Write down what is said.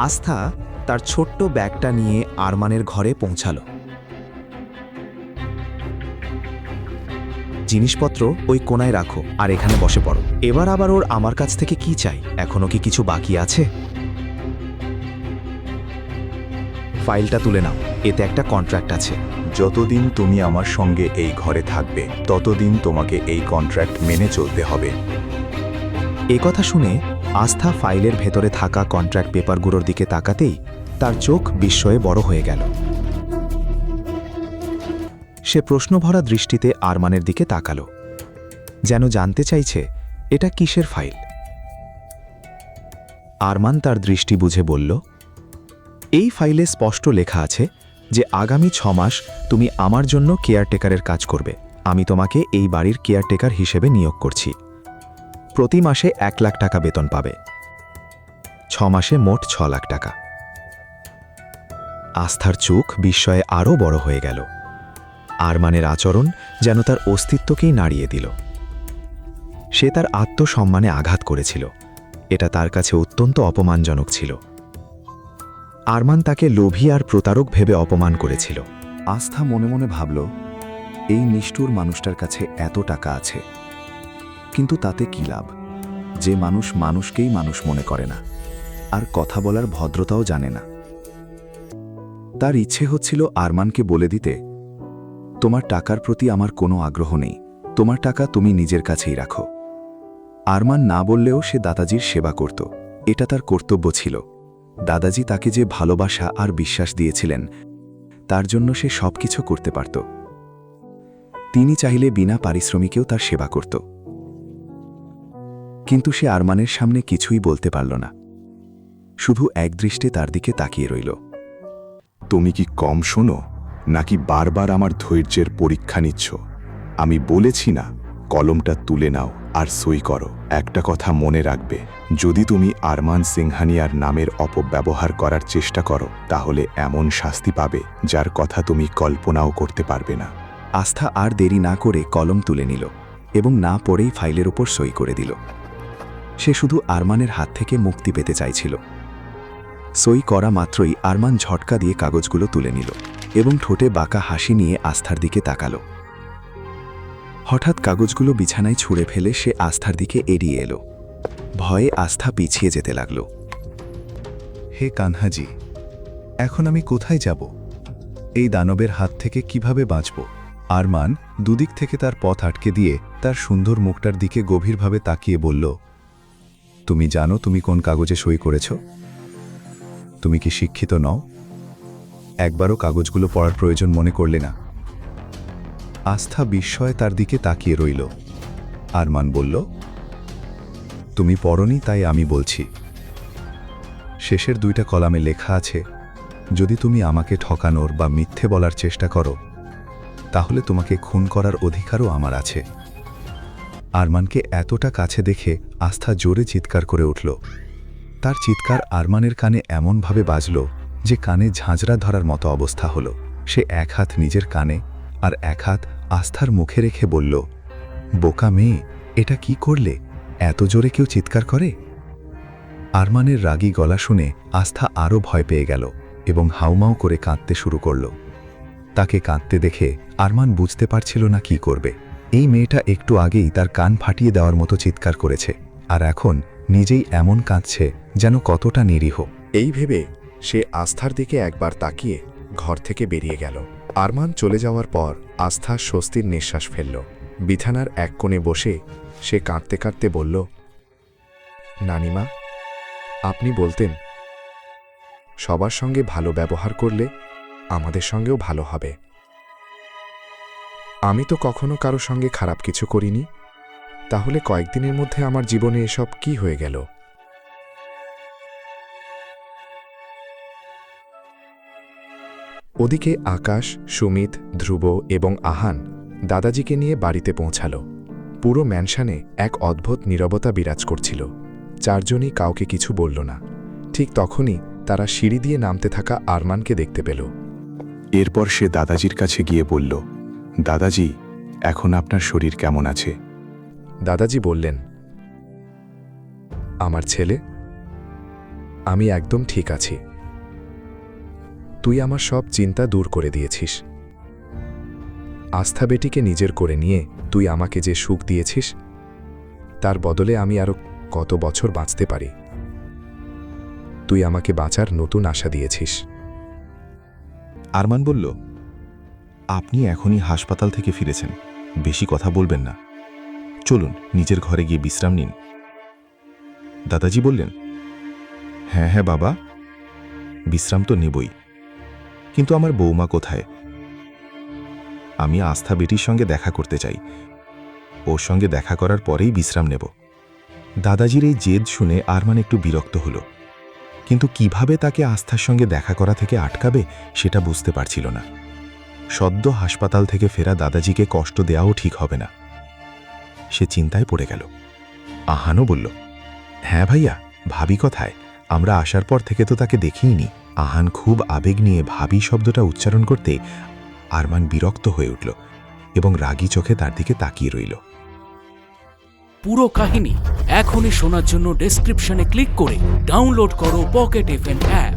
আস্থা তার ছোট্ট ব্যাগটা নিয়ে আরমানের ঘরে পৌঁছালো। জিনিসপত্র ওই কোণায় রাখো আর এখানে বসে পড়ো। এবার আবার ওর আমার কাছ থেকে কি চাই? এখনো কি কিছু বাকি আছে? ফাইলটা তুলে নাও, এতে একটা কন্ট্রাক্ট আছে। যতদিন তুমি আমার সঙ্গে এই ঘরে থাকবে ততদিন তোমাকে এই কন্ট্রাক্ট মেনে চলতে হবে। এ কথা শুনে আস্থা ফাইলের ভেতরে থাকা কন্ট্রাক্ট পেপারগুলোর দিকে তাকাতেই তার চোখ বিস্ময়ে বড় হয়ে গেল। সে প্রশ্নভরা দৃষ্টিতে আরমানের দিকে তাকালো, যেন জানতে চাইছে এটা কিসের ফাইল। আরমান তার দৃষ্টি বুঝে বলল, এই ফাইলে স্পষ্ট লেখা আছে যে আগামী 6 মাস তুমি আমার জন্য কেয়ারটেকারের কাজ করবে। আমি তোমাকে এই বাড়ির কেয়ারটেকার হিসেবে নিয়োগ করছি। প্রতি মাসে 1 লাখ টাকা বেতন পাবে। 6 মাসে মোট 6 লাখ টাকা। আস্থার চোখ বিস্ময়ে আরও বড় হয়ে গেল। আরমানের আচরণ যেন তার অস্তিত্বকেই নাড়িয়ে দিল। সে তার আত্মসম্মানে আঘাত করেছিল। এটা তার কাছে অত্যন্ত অপমানজনক ছিল। আরমান তাকে লোভী আর প্রতারক ভেবে অপমান করেছিল। আস্থা মনে মনে ভাবল, এই নিষ্ঠুর মানুষটার কাছে এত টাকা আছে, কিন্তু তাতে কি লাভ? যে মানুষ মানুষকেই মানুষ মনে করে না, আর কথা বলার ভদ্রতাও জানে না। তার ইচ্ছে হচ্ছিল আরমানকে বলে দিতে, তোমার টাকার প্রতি আমার কোনো আগ্রহ নেই, তোমার টাকা তুমি নিজের কাছেই রাখো। আরমান না বললেও সে দাদাজির সেবা করত, এটা তার কর্তব্য ছিল। দাদাজি তাকে যে ভালোবাসা আর বিশ্বাস দিয়েছিলেন, তার জন্য সে সবকিছু করতে পারত। তিনি চাইলে বিনা পারিশ্রমিকেও তার সেবা করত। কিন্তু সে আরমানের সামনে কিছুই বলতে পারল না, শুধু একদৃষ্টে তার দিকে তাকিয়ে রইল। তুমি কি কম শোনো, নাকি বারবার আমার ধৈর্যের পরীক্ষা নিচ্ছ? আমি বলেছি না, কলমটা তুলে নাও আর সই করো। একটা কথা মনে রাখবে, যদি তুমি আরমান সিংহানিয়ার নামের অপব্যবহার করার চেষ্টা করো, তাহলে এমন শাস্তি পাবে যার কথা তুমি কল্পনাও করতে পারবে না। আস্থা আর দেরি না করে কলম তুলে নিল এবং না পড়েই ফাইলের ওপর সই করে দিল। সে শুধু আরমানের হাত থেকে মুক্তি পেতে চাইছিল। সই করা মাত্রই আরমান ঝটকা দিয়ে কাগজগুলো তুলে নিল এবং ঠোঁটে বাঁকা হাসি নিয়ে আস্থার দিকে তাকালো। হঠাৎ কাগজগুলো বিছানায় ছুঁড়ে ফেলে সে আস্থার দিকে এড়িয়ে এলো। ভয়ে আস্থা পিছিয়ে যেতে লাগল। হে কানহাজি, এখন আমি কোথায় যাব? এই দানবের হাত থেকে কিভাবে বাঁচব? আরমান দুদিক থেকে তার পথ আটকে দিয়ে তার সুন্দর মুখটার দিকে গভীরভাবে তাকিয়ে বলল, তুমি জানো তুমি কোন কাগজে সই করেছ? তুমি কি শিক্ষিত নও? একবারও কাগজগুলো পড়ার প্রয়োজন মনে করলে না? আস্থা বিস্ময়ে তার দিকে তাকিয়ে রইল। আরমান বলল, তুমি পড়নি তাই আমি বলছি। শেষের 2টা কলামে লেখা আছে, যদি তুমি আমাকে ঠকানোর বা মিথ্যে বলার চেষ্টা করো, তাহলে তোমাকে খুন করার অধিকারও আমার আছে। আরমানকে এতটা কাছে দেখে আস্থা জোরে চিৎকার করে উঠল। তার চিৎকার আরমানের কানে এমনভাবে বাজল যে কানে ঝাঁঝরা ধরার মতো অবস্থা হলো। সে এক হাত নিজের কানে আর এক হাত আস্থার মুখে রেখে বলল, বোকা মেয়ে, এটা কি করলে? এত জোরে কেউ চিৎকার করে? আরমানের রাগী গলা শুনে আস্থা আরও ভয় পেয়ে গেল এবং হাউমাউ করে কাঁদতে শুরু করল। তাকে কাঁদতে দেখে আরমান বুঝতে পারছিল না কি করবে। এই মেয়েটা একটু আগেই তার কান ফাটিয়ে দেওয়ার মতো চিৎকার করেছে, আর এখন নিজেই এমন কাঁদছে যেন কতটা নিরীহ। এই ভেবে সে আস্থার দিকে একবার তাকিয়ে ঘর থেকে বেরিয়ে গেল। আরমান চলে যাওয়ার পর আস্থা স্বস্তির নিঃশ্বাস ফেলল। বিছানার এক কোণে বসে সে কাঁদতে কাঁদতে বলল, নানিমা, আপনি বলতেন সবার সঙ্গে ভালো ব্যবহার করলে আমাদের সঙ্গেও ভালো হবে। আমি তো কখনো কারো সঙ্গে খারাপ কিছু করিনি, তাহলে কয়েকদিনের মধ্যে আমার জীবনে এসব কি হয়ে গেল? ওদিকে আকাশ, সুমিত, ধ্রুব এবং আহান দাদাজিকে নিয়ে বাড়িতে পৌঁছাল। পুরো ম্যানশনে এক অদ্ভুত নীরবতা বিরাজ করছিল। 4 জনই কাউকে কিছু বলল না। ঠিক তখনই তারা সিঁড়ি দিয়ে নামতে থাকা আরমানকে দেখতে পেল। এরপর সে দাদাজির কাছে গিয়ে বলল, দাদাজি, এখন আপনার শরীর কেমন আছে? দাদাজি বললেন, আমার ছেলে আমি একদম ঠিক আছি। তুই আমার সব চিন্তা দূর করে দিয়েছিস। আস্থা বেটিকে নিজের করে নিয়ে তুই আমাকে যে সুখ দিয়েছিস, তার বদলে আমি আরো কত বছর বাঁচতে পারি। তুই আমাকে বাঁচার নতুন আশা দিয়েছিস। আরমান বলল, আপনি এখনই হাসপাতাল থেকে ফিরেছেন, বেশি কথা বলবেন না। চলুন নিজের ঘরে গিয়ে বিশ্রাম নিন। দাদাজি বললেন, হ্যাঁ হ্যাঁ বাবা, বিশ্রাম তো নেবই, কিন্তু আমার বৌমা কোথায়? আমি আস্থা বেটির সঙ্গে দেখা করতে চাই, ওর সঙ্গে দেখা করার পরেই বিশ্রাম নেব। দাদাজির এই জেদ শুনে আরমান একটু বিরক্ত হলো, কিন্তু কিভাবে তাকে আস্থার সঙ্গে দেখা করা থেকে আটকাবে সেটা বুঝতে পারছিল না। সদ্য হাসপাতাল থেকে ফেরা দাদাজিকে কষ্ট দেওয়াও ঠিক হবে না। সে চিন্তায় পড়ে গেল। আহানও বলল, হ্যাঁ ভাইয়া, ভাবি কোথায়? আমরা আসার পর থেকে তো তাকে দেখিইনি। আহান খুব আবেগ নিয়ে ভাবি শব্দটা উচ্চারণ করতে আরমান বিরক্ত হয়ে উঠল এবং রাগী চোখে তার দিকে তাকিয়ে রইল। পুরো কাহিনী এখনই শোনার জন্য ডেসক্রিপশনে ক্লিক করে ডাউনলোড করো পকেট এফএম অ্যাপ।